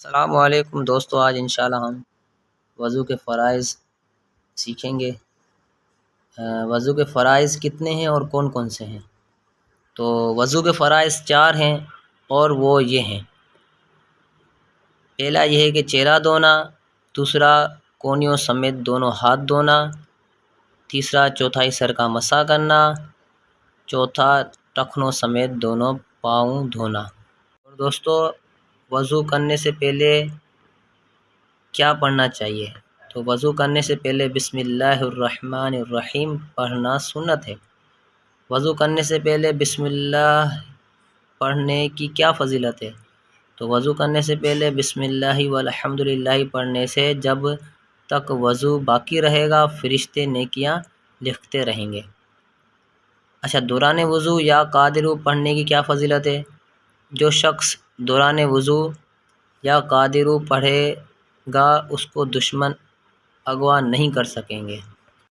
السلام علیکم دوستو، آج انشاءاللہ ہم وضو کے فرائض سیکھیں گے۔ وضو کے فرائض کتنے ہیں اور کون کون سے ہیں؟ تو وضو کے فرائض 4 ہیں اور وہ یہ ہیں۔ پہلا یہ ہے کہ چہرہ دھونا، دوسرا کونیوں سمیت دونوں ہاتھ دھونا، تیسرا چوتھائی سر کا مسح کرنا، چوتھا ٹخنوں سمیت دونوں پاؤں دھونا۔ اور دوستو، وضو کرنے سے پہلے کیا پڑھنا چاہیے؟ تو وضو کرنے سے پہلے بسم اللہ الرحمن الرحیم پڑھنا سنت ہے۔ وضو کرنے سے پہلے بسم اللہ پڑھنے کی کیا فضیلت ہے؟ تو وضو کرنے سے پہلے بسم اللہ والحمد للہ پڑھنے سے جب تک وضو باقی رہے گا فرشتے نیکیاں لکھتے رہیں گے۔ اچھا، دوران وضو یا قادر پڑھنے کی کیا فضیلت ہے؟ جو شخص دوران وضو یا قادر پڑھے گا اس کو دشمن اغوا نہیں کر سکیں گے۔